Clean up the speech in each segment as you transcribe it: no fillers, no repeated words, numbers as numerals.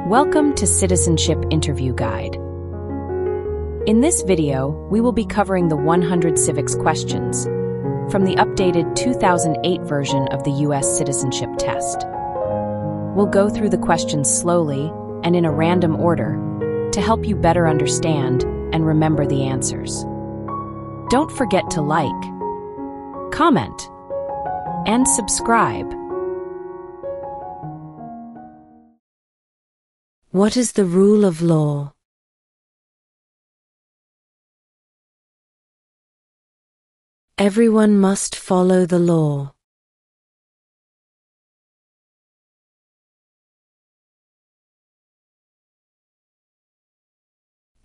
Welcome to Citizenship Interview Guide. In this video, we will be covering the 100 civics questions from the updated 2008 version of the U.S. Citizenship Test. We'll go through the questions slowly and in a random order to help you better understand and remember the answers. Don't forget to like, comment, and subscribe. What is the rule of law? Everyone must follow the law.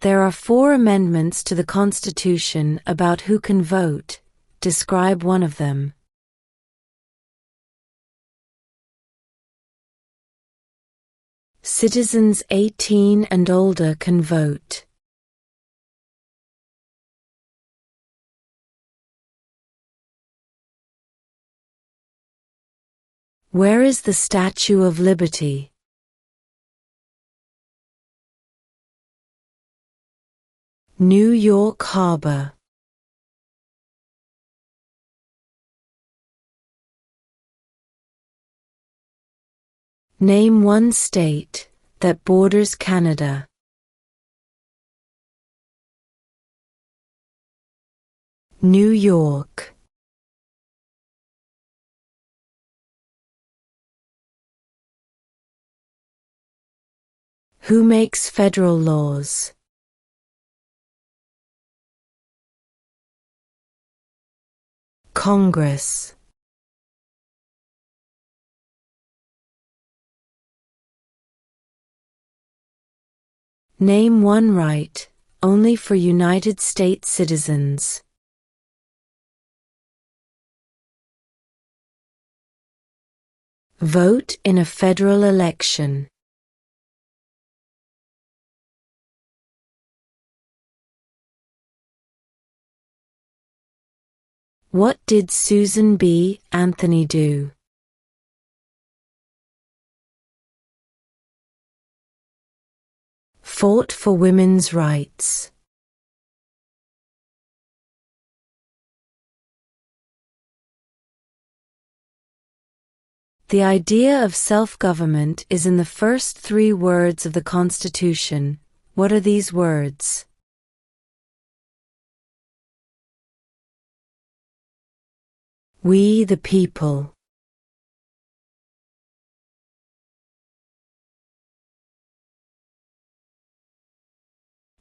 There are 4 amendments to the Constitution about who can vote. Describe one of them. Citizens 18 and older can vote. Where is the Statue of Liberty? New York Harbor. Name one state that borders Canada. New York. Who makes federal laws? Congress. Name one right, only for United States citizens. Vote in a federal election. What did Susan B. Anthony do? Fought for women's rights. The idea of self-government is in the first 3 words of the Constitution. What are these words? We the people.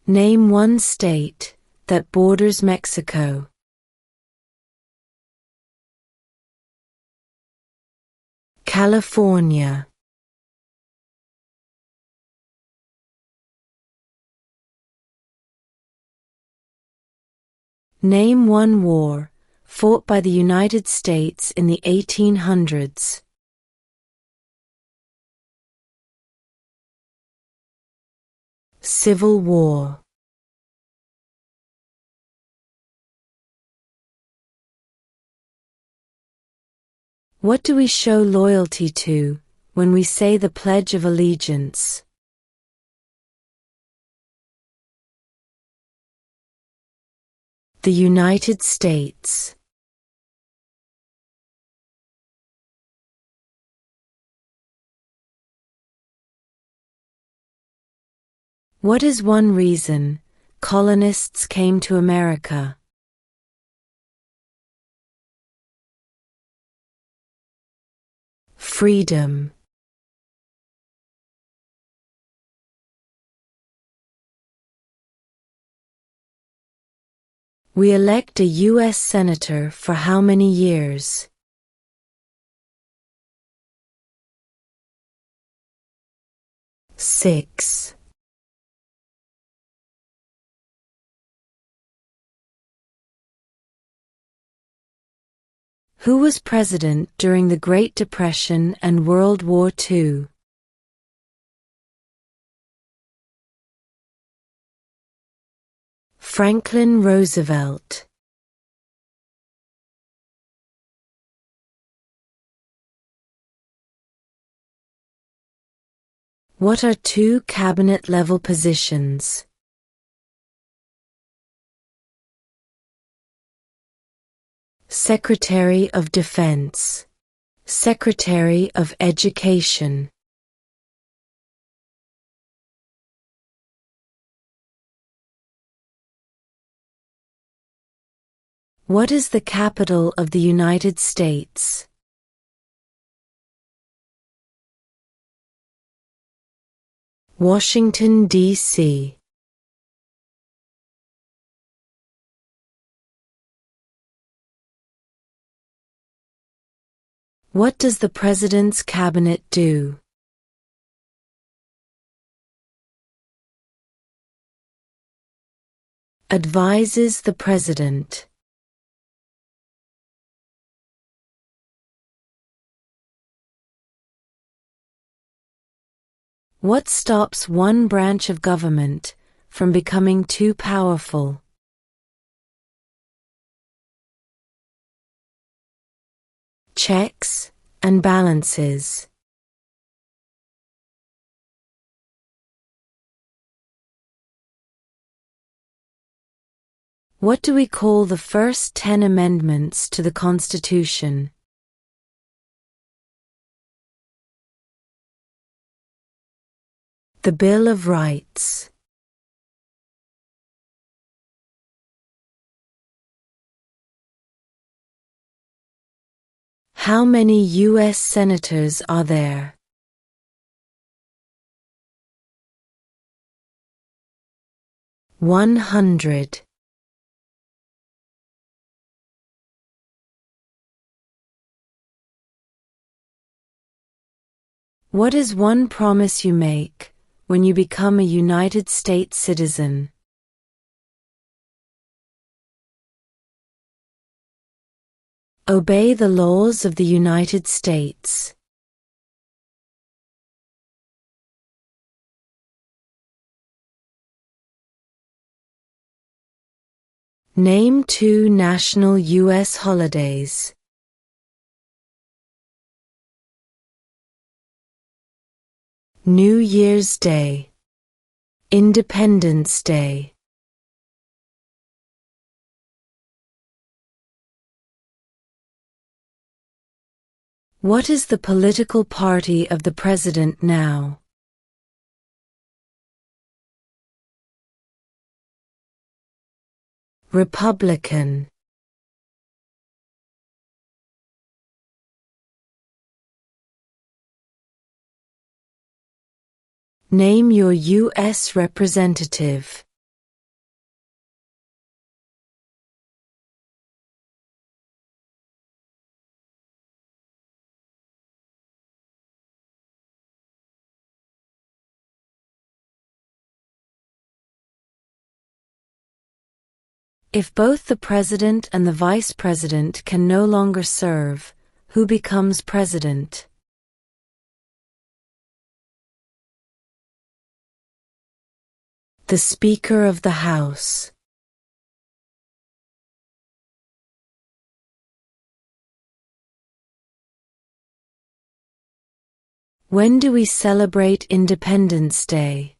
Name one state that borders Mexico. California. Name one war fought by the United States in the 1800s. Civil War. What do we show loyalty to when we say the Pledge of Allegiance? The United States. What is one reason colonists came to America? Freedom. We elect a U.S. Senator for how many years? 6. Who was president during the Great Depression and World War II? Franklin Roosevelt. What are two cabinet-level positions? Secretary of Defense, Secretary of Education. What is the capital of the United States? Washington, D.C. What does the President's Cabinet do? Advises the President. What stops one branch of government from becoming too powerful? Checks and balances. What do we call the first 10 amendments to the Constitution? The Bill of Rights. How many U.S. senators are there? 100. What is one promise you make when you become a United States citizen? Obey the laws of the United States. Name 2 national U.S. holidays. New Year's Day, Independence Day. What is the political party of the President now? Republican. Name your U.S. representative. If both the President and the Vice President can no longer serve, who becomes President? The Speaker of the House. When do we celebrate Independence Day?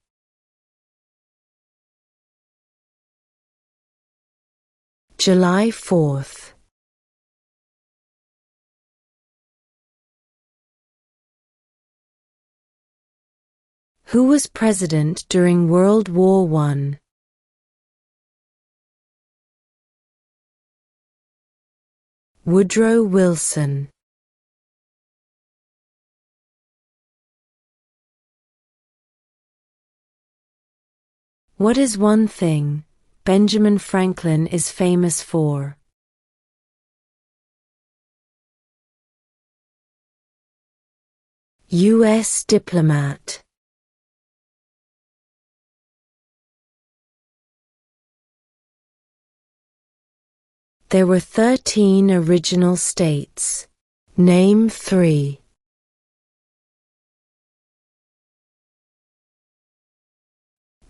July 4th. Who was president during World War I? Woodrow Wilson. What is one thing Benjamin Franklin is famous for? U.S. diplomat. There were 13 original states. Name 3.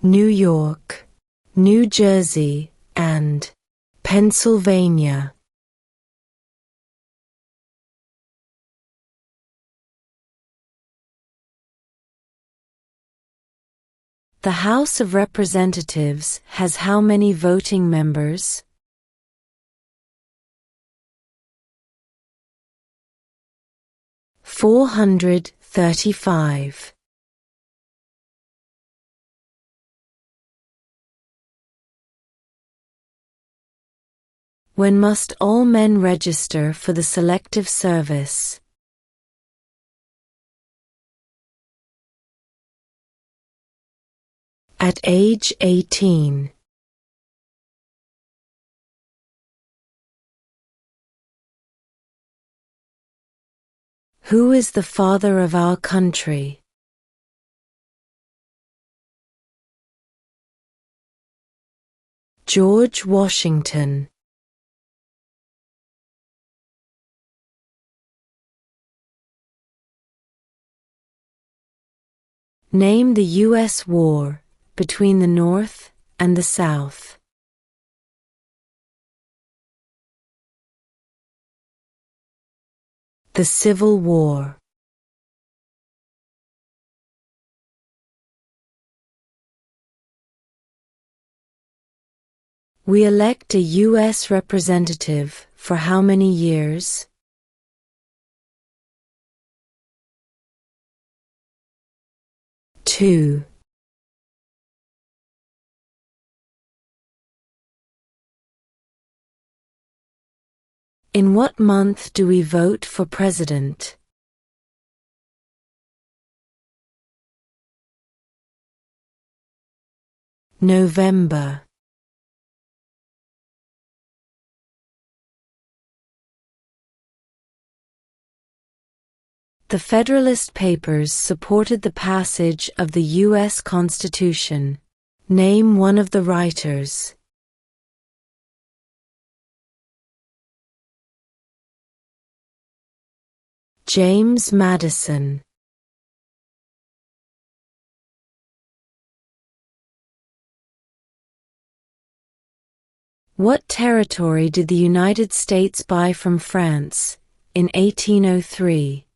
New York, New Jersey, and Pennsylvania. The House of Representatives has how many voting members? (435). When must all men register for the Selective Service? At age 18. Who is the father of our country? George Washington. Name the U.S. war between the North and the South. The Civil War. We elect a U.S. representative for how many years? Two. In what month do we vote for president? November. The Federalist Papers supported the passage of the U.S. Constitution. Name one of the writers. James Madison. What territory did the United States buy from France in 1803?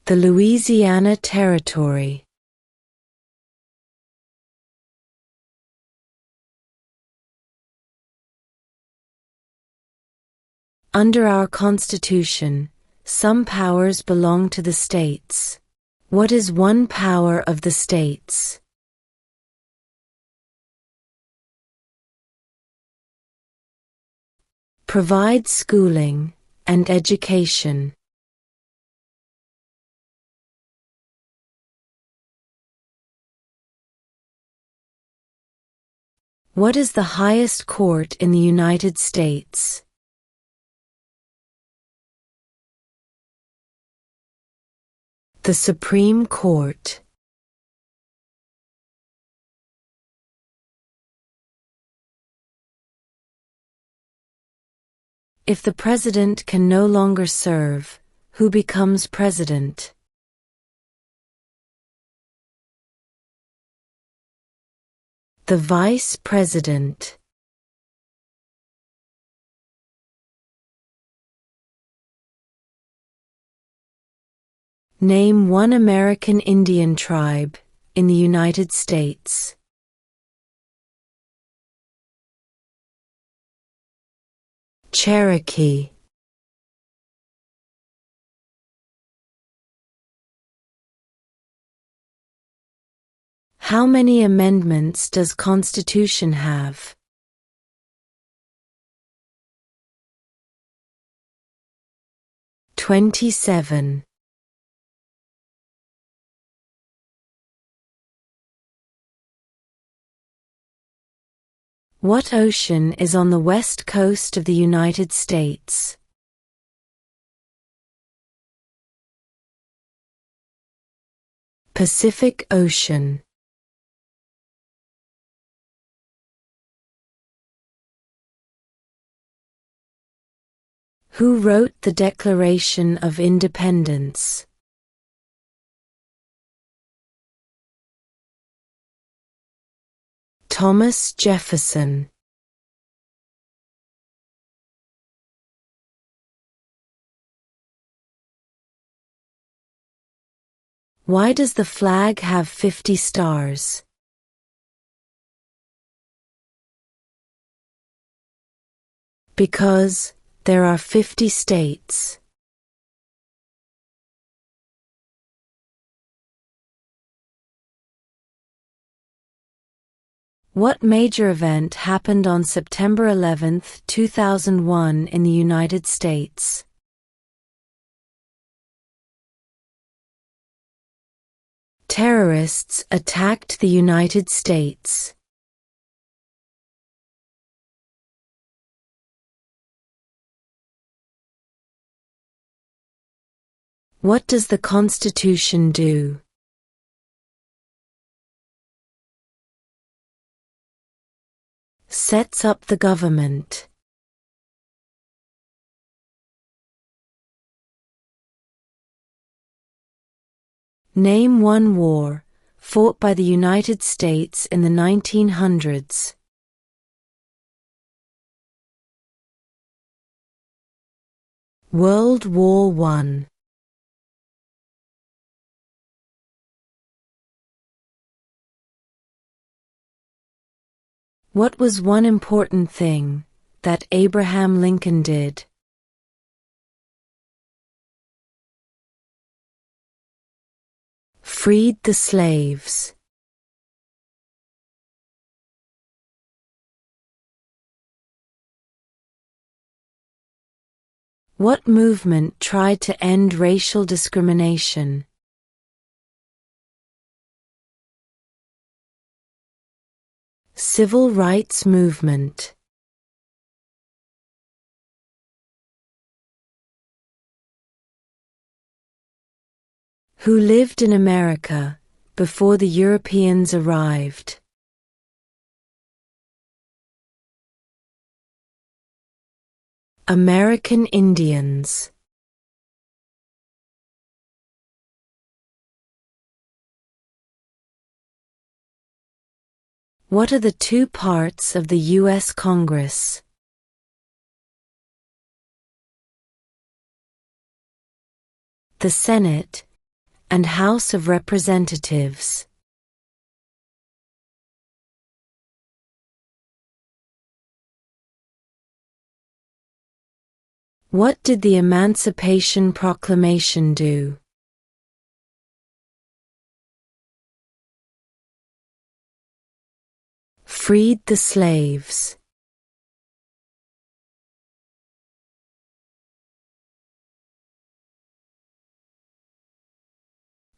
The Louisiana Territory. Under our Constitution, some powers belong to the states. What is one power of the states? Provide schooling and education. What is the highest court in the United States? The Supreme Court. If the president can no longer serve, who becomes president? The vice president. Name one American Indian tribe in the United States. Cherokee. How many amendments does Constitution have? 27. What ocean is on the west coast of the United States? Pacific Ocean. Who wrote the Declaration of Independence? Thomas Jefferson. Why does the flag have 50 stars? Because there are 50 states. What major event happened on September 11, 2001 in the United States? Terrorists attacked the United States. What does the Constitution do? Sets up the government. Name one war fought by the United States in the 1900s. World War I. What was one important thing that Abraham Lincoln did? Freed the slaves. What movement tried to end racial discrimination? Civil rights movement. Who lived in America before the Europeans arrived? American Indians. What are the two parts of the U.S. Congress? The Senate and House of Representatives. What did the Emancipation Proclamation do? Freed the slaves.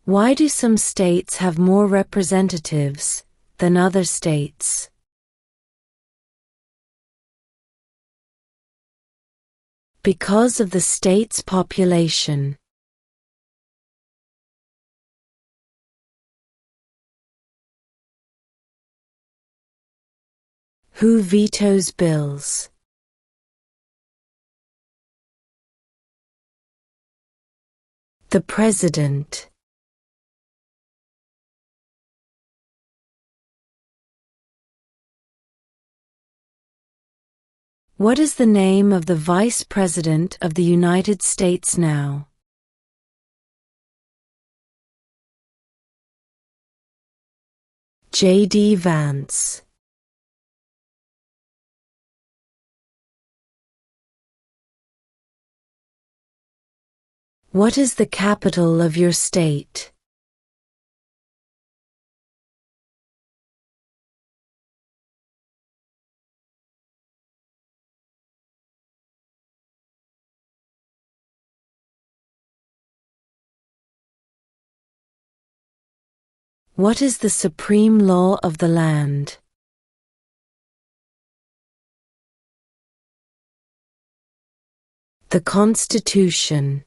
Why do some states have more representatives than other states? Because of the state's population. Who vetoes bills? The President. What is the name of the Vice President of the United States now? J.D. Vance. What is the capital of your state? What is the supreme law of the land? The Constitution.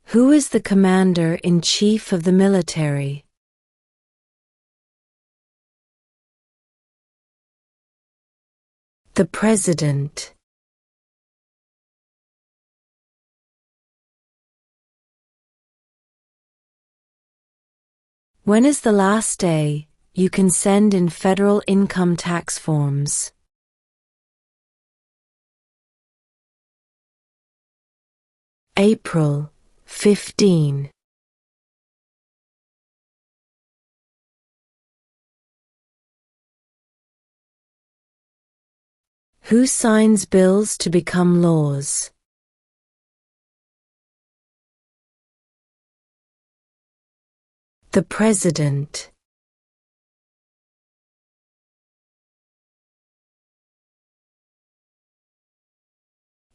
Who is the Commander-in-Chief of the military? The President. When is the last day you can send in federal income tax forms? April 15. Who signs bills to become laws? The President.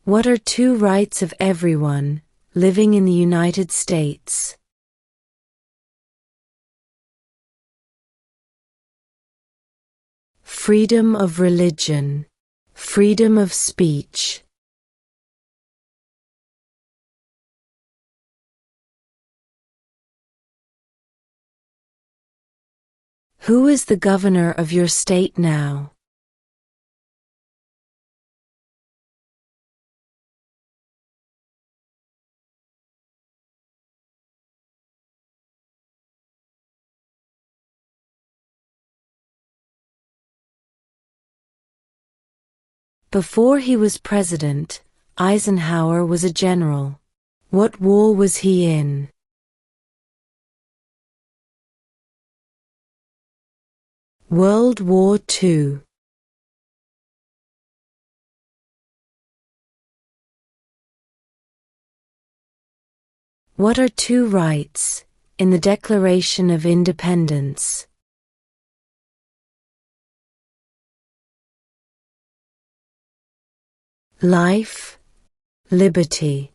What are two rights of everyone living in the United States? Freedom of religion, freedom of speech. Who is the governor of your state now? Before he was president, Eisenhower was a general. What war was he in? World War II. What are two rights in the Declaration of Independence? Life, liberty.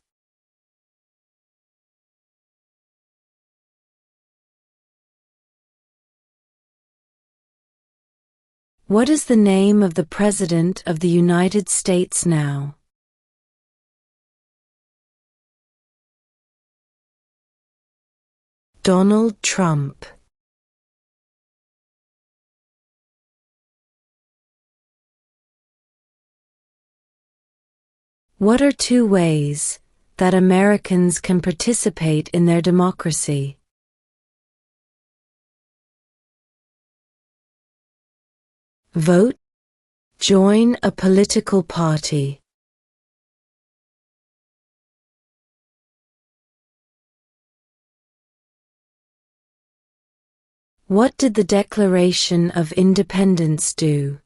What is the name of the President of the United States now? Donald Trump. What are two ways that Americans can participate in their democracy? Vote, join a political party. What did the Declaration of Independence do?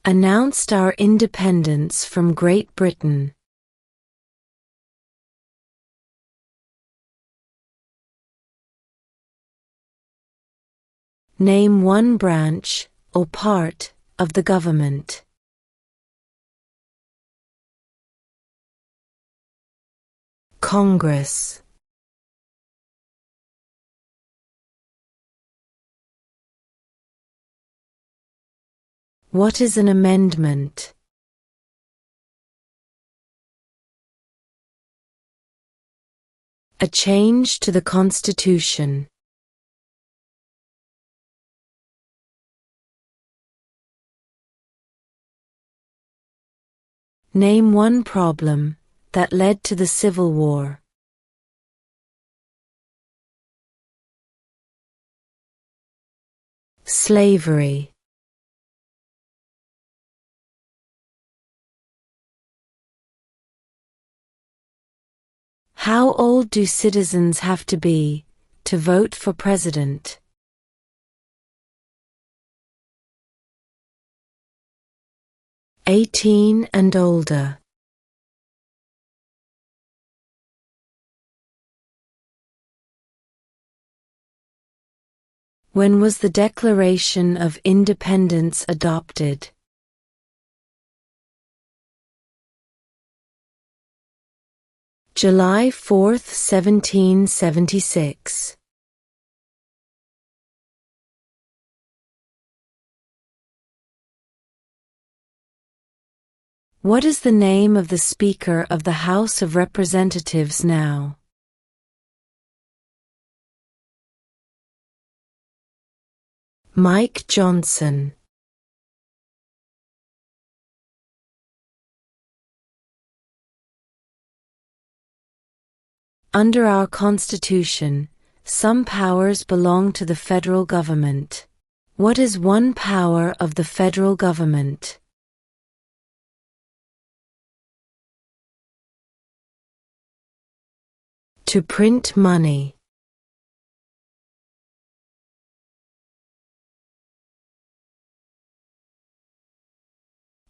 Announced our independence from Great Britain. Name one branch or part of the government. Congress. What is an amendment? A change to the Constitution. Name one problem that led to the Civil War. Slavery. How old do citizens have to be to vote for president? 18 and older. When was the Declaration of Independence adopted? July 4, 1776. What is the name of the Speaker of the House of Representatives now? Mike Johnson. Under our Constitution, some powers belong to the federal government. What is one power of the federal government? To print money.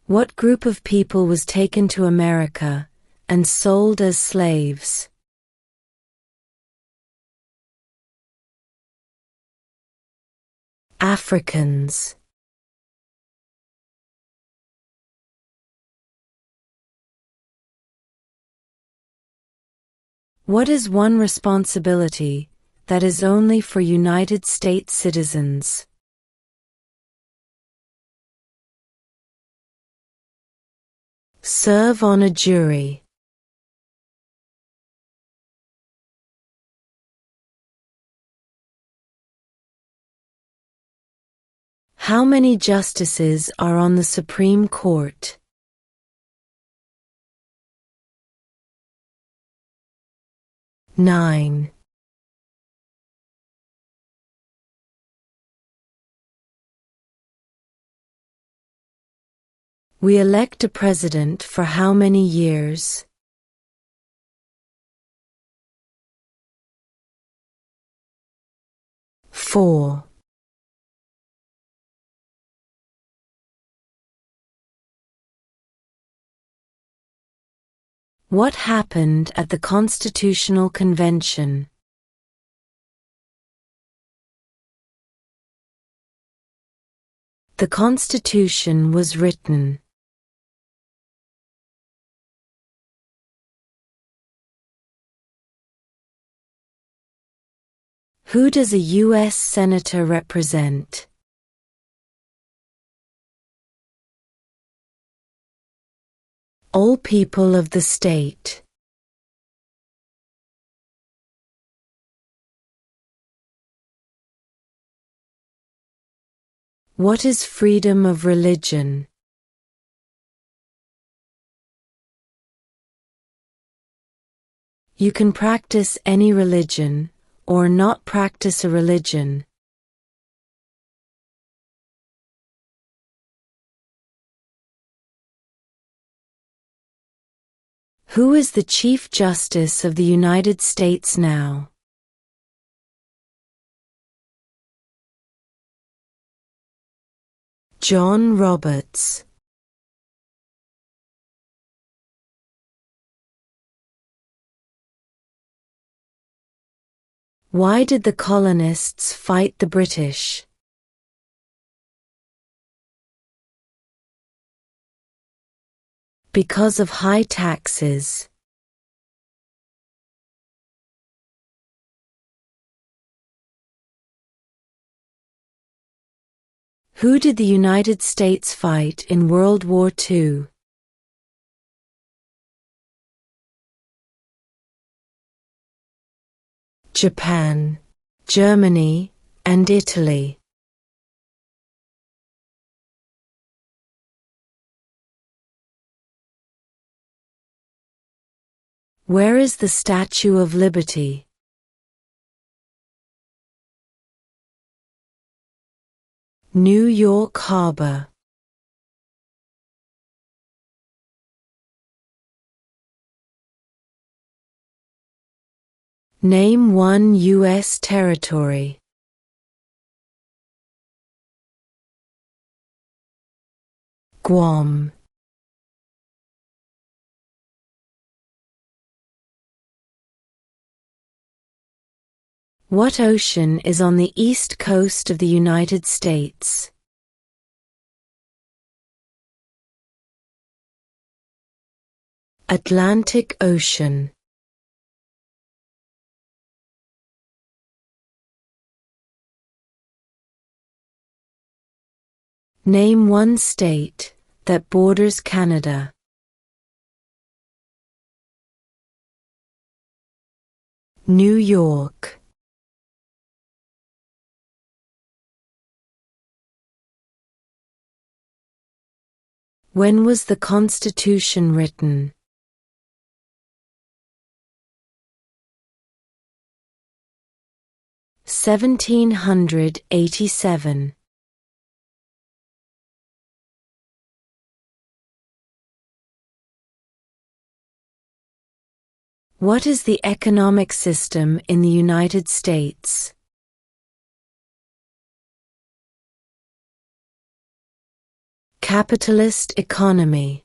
What group of people was taken to America and sold as slaves? Africans. What is one responsibility that is only for United States citizens? Serve on a jury. How many justices are on the Supreme Court? 9. We elect a president for how many years? 4. What happened at the Constitutional Convention? The Constitution was written. Who does a U.S. Senator represent? All people of the state. What is freedom of religion? You can practice any religion or not practice a religion. Who is the Chief Justice of the United States now? John Roberts. Why did the colonists fight the British? Because of high taxes. Who did the United States fight in World War II? Japan, Germany, and Italy. Where is the Statue of Liberty? New York Harbor. Name one U.S. territory. Guam. What ocean is on the east coast of the United States? Atlantic Ocean. Name one state that borders Canada. New York. When was the Constitution written? (1787). What is the economic system in the United States? Capitalist economy.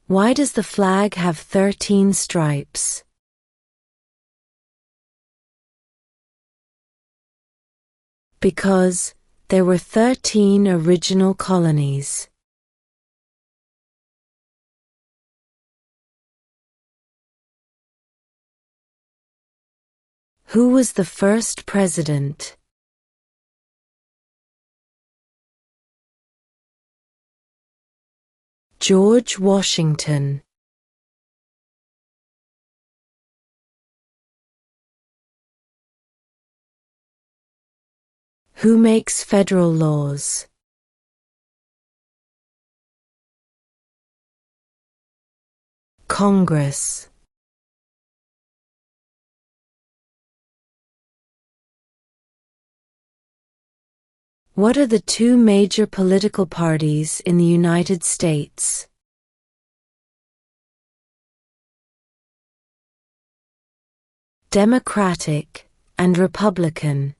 Why does the flag have 13 stripes? Because there were 13 original colonies. Who was the first president? George Washington. Who makes federal laws? Congress. What are the two major political parties in the United States? Democratic and Republican.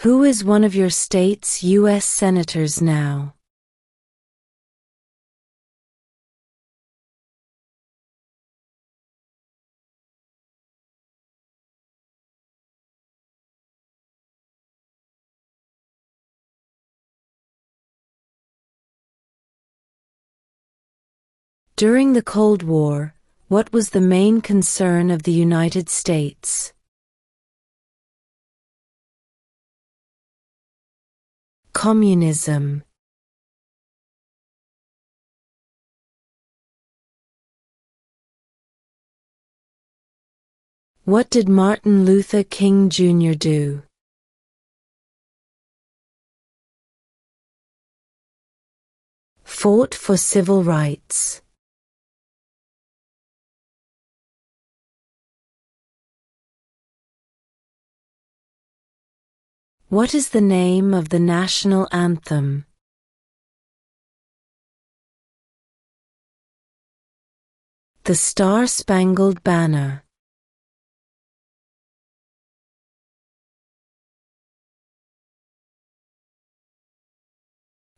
Who is one of your state's U.S. senators now? During the Cold War, what was the main concern of the United States? Communism. What did Martin Luther King Jr. do? Fought for civil rights. What is the name of the national anthem? The Star-Spangled Banner.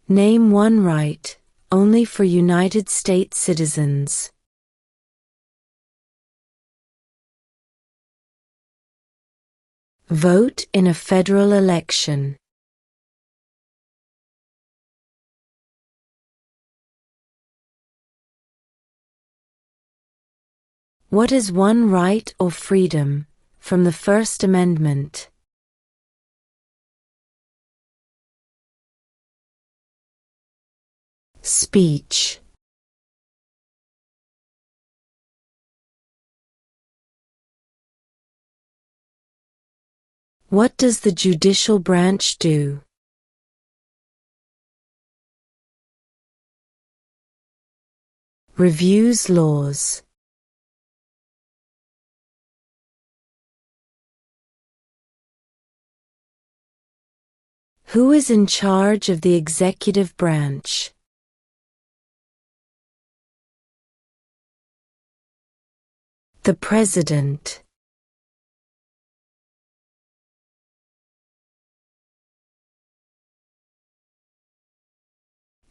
Name one right, only for United States citizens. Vote in a federal election. What is one right or freedom from the First Amendment? Speech. What does the judicial branch do? Reviews laws. Who is in charge of the executive branch? The President.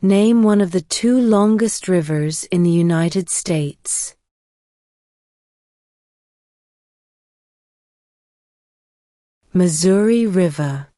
Name one of the two longest rivers in the United States. Missouri River.